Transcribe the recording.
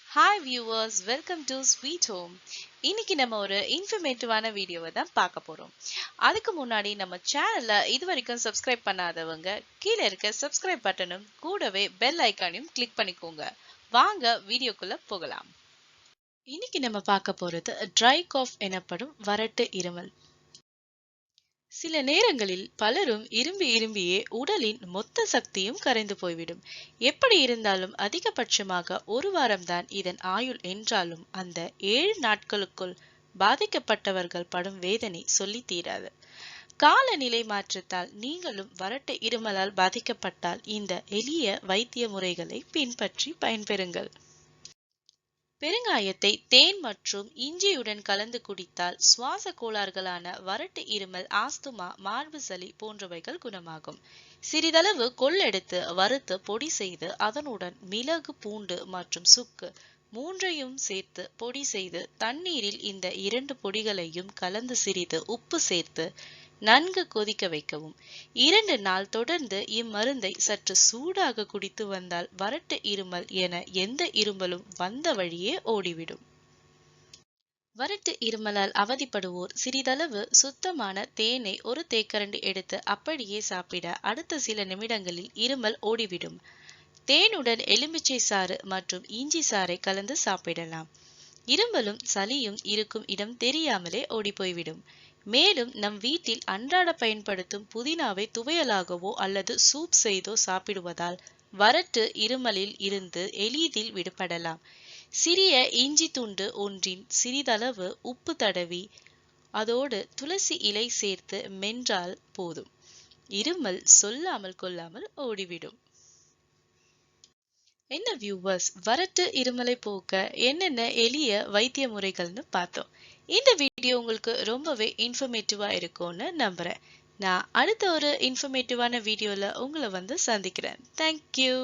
Hi viewers, welcome to sweet home. இன்னைக்கு நம்ம ஒரு இன்ஃபர்மேட்டிவான வீடியோவை தான் பார்க்க போறோம். அதுக்கு முன்னாடி நம்ம சேனலை இது வரைக்கும் சப்ஸ்கிரைப் பண்ணாதவங்க கீழே இருக்க சப்ஸ்கிரைப் பட்டனும் கூடவே பெல் ஐக்கானையும் கிளிக் பண்ணிக்கோங்க. வாங்க வீடியோக்குள்ள போகலாம். இன்னைக்கு நம்ம பார்க்க போறது ட்ரை காஃப் எனப்படும் வறட்டு இருமல். சில நேரங்களில் பலரும் இரும்பியே உடலின் மொத்த சக்தியும் கரைந்து போய்விடும். எப்படி இருந்தாலும் அதிகபட்சமாக ஒரு வாரம்தான் இதன் ஆயுள் என்றாலும் அந்த 7 நாட்களுக்குள் பாதிக்கப்பட்டவர்கள் படும் வேதனை சொல்லி தீராது. காலநிலை மாற்றத்தால் நீங்களும் வறட்டு இருமலால் பாதிக்கப்பட்டால் இந்த எளிய வைத்திய முறைகளை பின்பற்றி பயன்பெறுங்கள். பெருங்காயத்தை தேன் மற்றும் இஞ்சியுடன் கலந்து குடித்தால் சுவாச கோளாறுகளான வறட்டு இருமல், ஆஸ்துமா, மார்பு சளி போன்றவைகள் குணமாகும். சிறிதளவு கொள்ளெடுத்து வறுத்து பொடி செய்து அதனுடன் மிளகு, பூண்டு மற்றும் சுக்கு மூன்றையும் சேர்த்து பொடி செய்து தண்ணீரில் இந்த 2 பொடிகளையும் கலந்து சிறிது உப்பு சேர்த்து நன்கு கொதிக்க வைக்கவும். 2 நாள் தொடர்ந்து இம்மருந்தை சற்று சூடாக குடித்து வந்தால் வறட்டு இருமல் என எந்த இருமலும் வந்த வழியே ஓடிவிடும். வறட்டு இருமலால் அவதிப்படுவோர் சிறிதளவு சுத்தமான தேனை ஒரு தேக்கரண்டி எடுத்து அப்படியே சாப்பிட அடுத்த சில நிமிடங்களில் இருமல் ஓடிவிடும். தேனுடன் எலுமிச்சை சாறு மற்றும் இஞ்சி சாறை கலந்து சாப்பிடலாம். இருமலும் சளியும் இருக்கும் இடம் தெரியாமலே ஓடி போய்விடும். மேலும் நம் வீட்டில் அன்றாட பயன்படுத்தும் புதினாவை துவையலாகவோ அல்லது சூப் செய்தோ சாப்பிடுவதால் வறட்டு இருமலில் இருந்து எளிதில் விடுபடலாம். சிறிய இஞ்சி துண்டு ஒன்றின் சிறிதளவு உப்பு தடவி அதோடு துளசி இலை சேர்த்து மென்றால் போதும். இருமல் சொல்லாமல் கொள்ளாமல் ஓடிவிடும். என்ன வியூவர்ஸ், வறட்டு இருமலை போக்க என்னென்ன எளிய வைத்திய முறைகள்னு பார்த்தோம். இந்த வீடியோ உங்களுக்கு ரொம்பவே இன்ஃபர்மேட்டிவா இருக்கும்னு நம்புறேன். நான் அடுத்த ஒரு இன்ஃபர்மேட்டிவான வீடியோல உங்களை வந்து சந்திக்கிறேன். தேங்க்யூ.